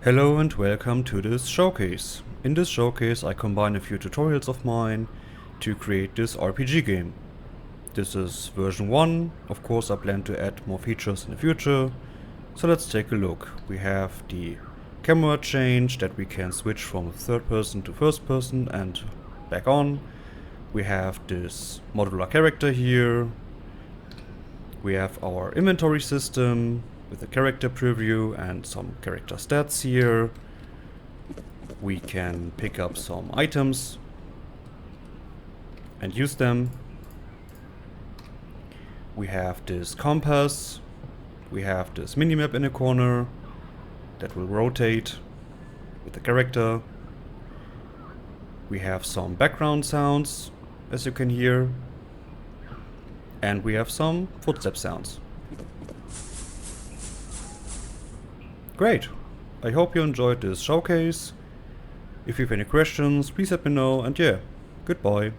Hello and welcome to this showcase. In this showcase I combine a few tutorials of mine to create this RPG game. This is version 1, of course I plan to add more features in the future. So let's take a look. We have the camera change that we can switch from third person to first person and back on. We have this modular character here. We have our inventory system with a character preview and some character stats here. We can pick up some items and use them. We have this compass. We have this minimap in the corner that will rotate with the character. We have some background sounds, as you can hear. And we have some footstep sounds. Great! I hope you enjoyed this showcase. If you have any questions, please let me know, and yeah, goodbye.